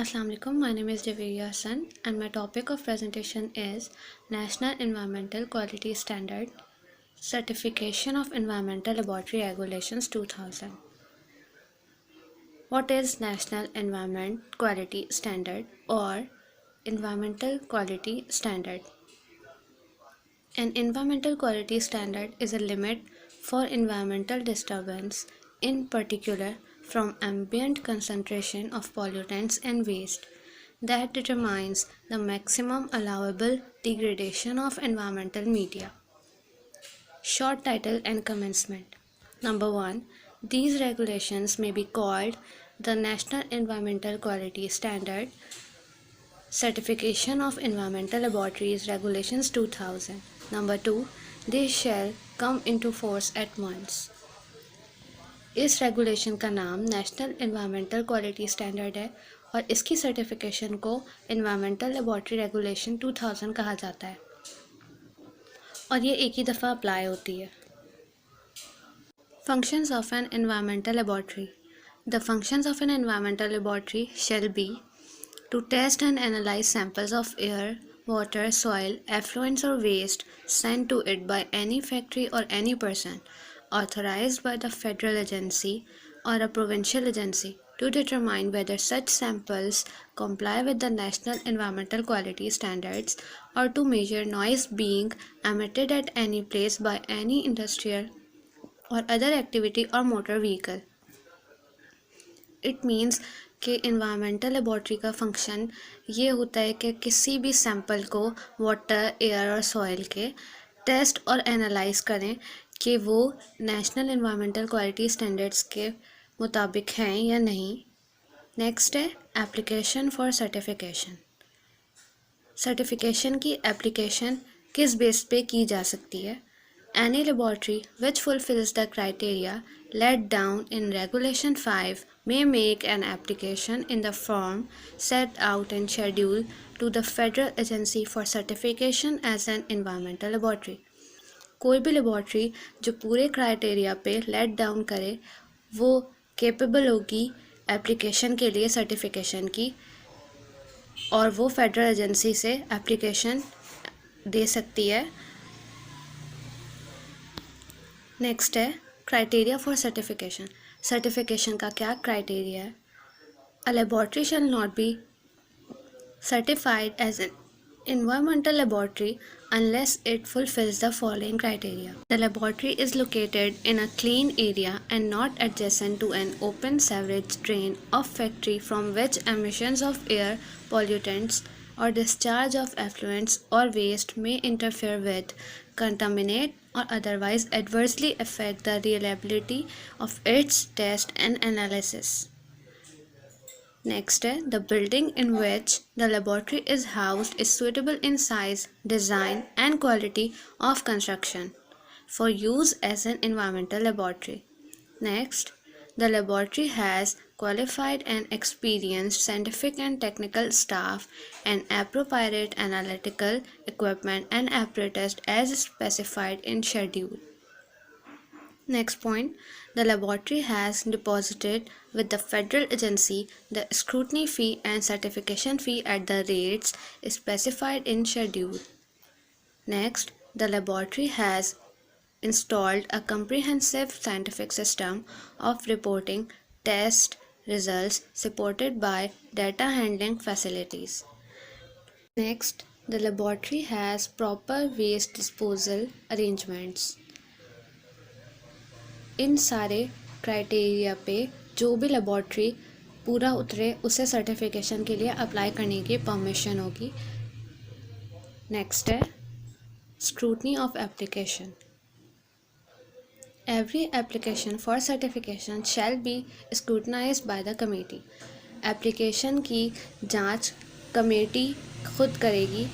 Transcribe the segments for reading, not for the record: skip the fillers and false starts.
Assalamu alaikum. My name is Javeria Hassan and my topic of presentation is National Environmental Quality Standard Certification of Environmental Laboratory Regulations 2000. What is National Environment Quality Standard or Environmental Quality Standard? An environmental quality standard is a limit for environmental disturbance, in particular from ambient concentration of pollutants and waste, that determines the maximum allowable degradation of environmental media. Short title and commencement. Number 1. These regulations may be called the National Environmental Quality Standard Certification of Environmental Laboratories Regulations 2000. Number 2. They shall come into force at once. इस regulation का नाम national environmental quality standard है और इसकी certification को environmental laboratory regulation 2000 कहा जाता है और ये एक ही दफ़ा अप्लाई होती है. Functions of an environmental laboratory. The functions of an environmental laboratory shall be to test and analyze samples of air, water, soil, effluents or waste sent to it by any factory or any person authorized by the federal agency or a provincial agency to determine whether such samples comply with the national environmental quality standards or to measure noise being emitted at any place by any industrial or other activity or motor vehicle. It means कि environmental laboratory का function ये होता है कि किसी भी sample को water, air और सॉइल के टेस्ट और एनालाइज करें कि वो नेशनल इन्वायरमेंटल क्वालिटी स्टैंडर्ड्स के मुताबिक हैं या नहीं. नेक्स्ट है एप्लीकेशन फॉर सर्टिफिकेशन. सर्टिफिकेशन की एप्लीकेशन किस बेस पे की जा सकती है? Any laboratory which fulfills the criteria laid down in Regulation 5 may make an application in the form set out in Schedule to the Federal Agency for Certification as an Environmental Laboratory. कोई भी laboratory जो पूरे criteria पे let down करे वो capable होगी application के लिए सर्टिफिकेशन की और वो फेडरल एजेंसी से एप्लीकेशन दे सकती है. नेक्स्ट है क्राइटेरिया फॉर सर्टिफिकेशन. सर्टिफिकेशन का क्या क्राइटेरिया है? A laboratory shall not be certified as an environmental laboratory unless it fulfills the following criteria. The laboratory is located in a clean area and not adjacent to an open sewage drain of factory from which emissions of air pollutants or discharge of effluents or waste may interfere with, contaminate or otherwise adversely affect the reliability of its test and analysis. Next, the building in which the laboratory is housed is suitable in size, design and quality of construction for use as an environmental laboratory. Next, the laboratory has qualified and experienced scientific and technical staff and appropriate analytical equipment and apparatus as specified in schedule. Next point, the laboratory has deposited with the federal agency the scrutiny fee and certification fee at the rates specified in schedule. Next, the laboratory has installed a comprehensive scientific system of reporting test results supported by data handling facilities. Next, the laboratory has proper waste disposal arrangements. इन सारे criteria पे जो भी laboratory पूरा उतरे उसे certification के लिए apply करने की परमिशन होगी. नेक्स्ट है scrutiny of application. Every application for certification shall be scrutinised by the committee. Application की जांच कमेटी खुद करेगी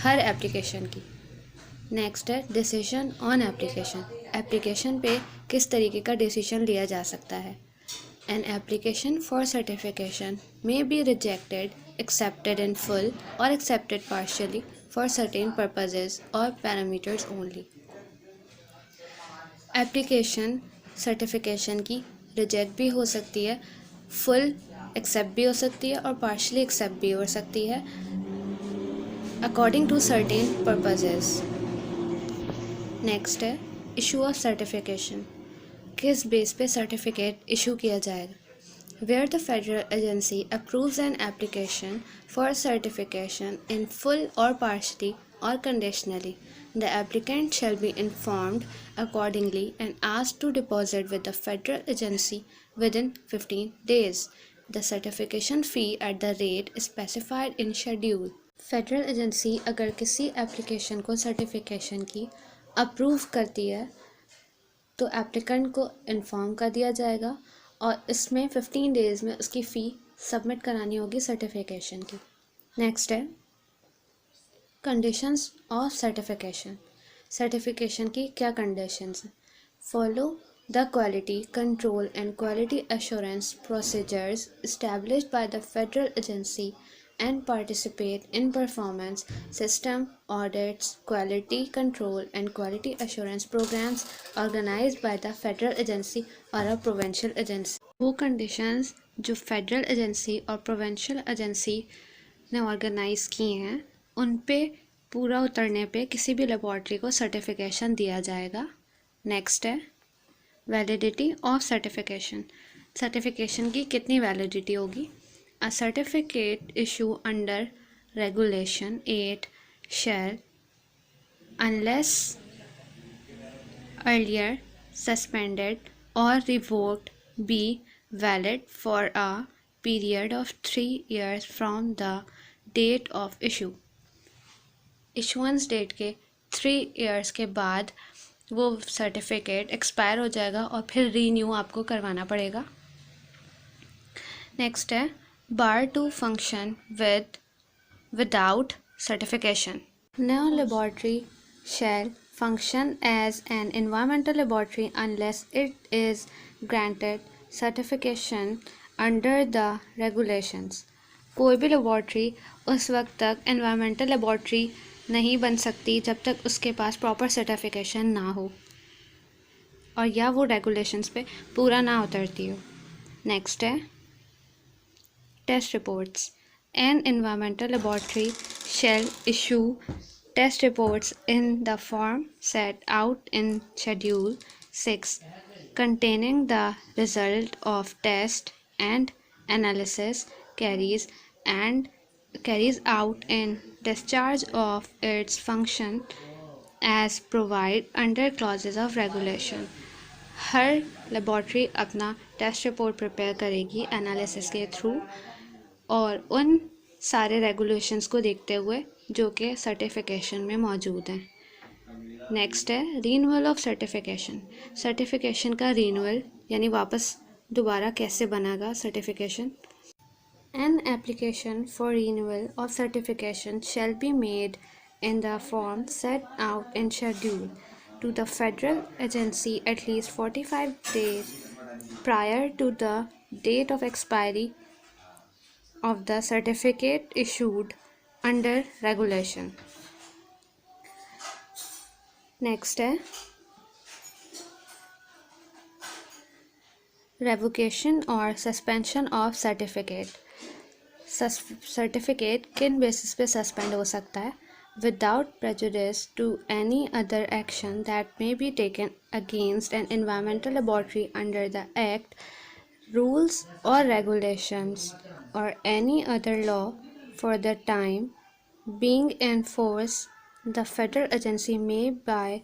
हर एप्लीकेशन की. नेक्स्ट है डिसीजन ऑन एप्लीकेशन. एप्लीकेशन पे किस तरीके का डिसीजन लिया जा सकता है? An application for certification may be rejected, accepted in full और accepted partially for certain purposes और पैरामीटर्स ओनली. एप्लीकेशन सर्टिफिकेशन की रिजेक्ट भी हो सकती है फुल एक्सेप्ट भी हो सकती है और पार्शली एक्सेप्ट भी हो सकती है according to certain purposes. Next है इशू ऑफ सर्टिफिकेशन। किस बेस पे सर्टिफिकेट इशू किया जाएगा? Where the federal agency approves an application for certification in full or partially or conditionally, the applicant shall be informed accordingly and asked to deposit with the federal agency within 15 days. The certification fee at the rate specified in schedule. Federal agency अगर किसी application को certification की approve करती है तो applicant को inform कर दिया जाएगा और इसमें 15 डेज़ में उसकी फ़ी सबमिट करानी होगी सर्टिफिकेशन की। नेक्स्ट है कंडीशंस ऑफ सर्टिफिकेशन। सर्टिफिकेशन की क्या कंडीशंस हैं? Follow the quality control and quality assurance procedures established by the federal agency and participate in performance system audits, quality control and quality assurance programs organized by the federal agency or a provincial agency। वो conditions जो federal agency और provincial agency ने organize किए हैं उन पे पूरा उतरने पे किसी भी laboratory को certification दिया जाएगा। Next है validity of certification। certification की कितनी validity होगी? A certificate issued under Regulation 8 shall, unless earlier suspended or revoked, be valid for a period of 3 years from the date of issue। Issuance date के 3 years के बाद वो certificate expire हो जाएगा और फिर रीन्यू आपको करवाना पड़ेगा। नेक्स्ट है bar to function without certification। No laboratory shall function as an environmental laboratory unless it is granted certification under the regulations। कोई भी laboratory उस वक्त तक environmental laboratory नहीं बन सकती जब तक उसके पास proper certification ना हो और या वो regulations पे पूरा ना उतरती हो। नेक्स्ट है test reports। An environmental laboratory shall issue test reports in the form set out in Schedule 6 containing the result of test and analysis carries out in discharge of its function as provided under clauses of regulation। Her laboratory अपना test report prepare करेगी analysis के through और उन सारे regulations को देखते हुए जो कि सर्टिफिकेशन में मौजूद हैं। नेक्स्ट है रीन्यूअल ऑफ सर्टिफिकेशन। सर्टिफिकेशन का रीन्यूअल यानी वापस दोबारा कैसे बनेगा certification. An application for renewal of certification shall be made in the form set out in schedule to the federal agency at least 45 days prior to the date of expiry of the certificate issued under regulation। Next है revocation और suspension of certificate। Certificate किन basis पे suspend हो सकता है? without prejudice to any other action that may be taken against an environmental laboratory under the act, rules or regulations or any other law for the time being in force, the federal agency may by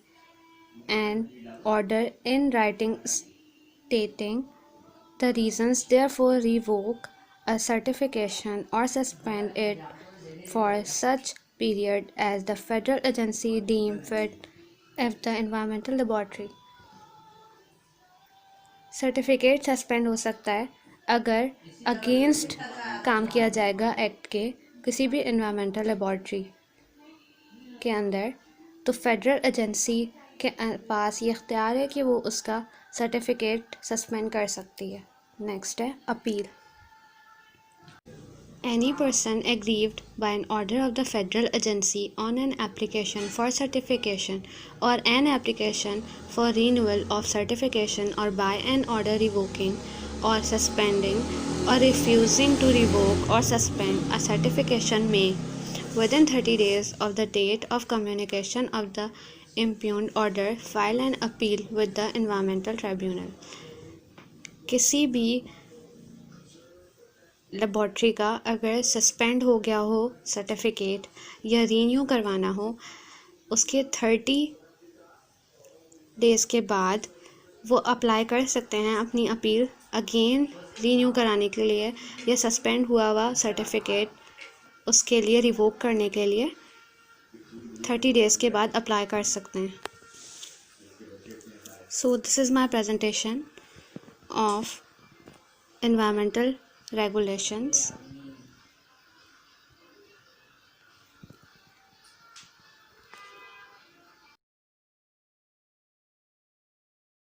an order in writing stating the reasons therefore revoke a certification or suspend it for such period as the federal agency deem fit if the environmental laboratory। Certificate suspend हो सकता है अगर against काम किया जाएगा act के किसी भी एनवायरमेंटल लेबॉर्ट्री के अंदर तो फेडरल एजेंसी के पास ये इख्तियार है कि वो उसका सर्टिफिकेट सस्पेंड कर सकती है। नेक्स्ट है appeal. Any person aggrieved by an order of the federal agency on an application for certification or an application for renewal of certification or by an order revoking or suspending or refusing to revoke or suspend a certification may, within 30 days of the date of communication of the impugned order, file an appeal with the Environmental Tribunal. किसी भी laboratory का अगर suspend हो गया हो certificate या renew करवाना हो, उसके 30 डेज़ के बाद वो अप्लाई कर सकते हैं अपनी अपील अगेन रीन्यू कराने के लिए या सस्पेंड हुआ हुआ सर्टिफिकेट उसके लिए रिवोक करने के लिए 30 डेज़ के बाद अप्लाई कर सकते हैं. So this is my presentation of environmental regulations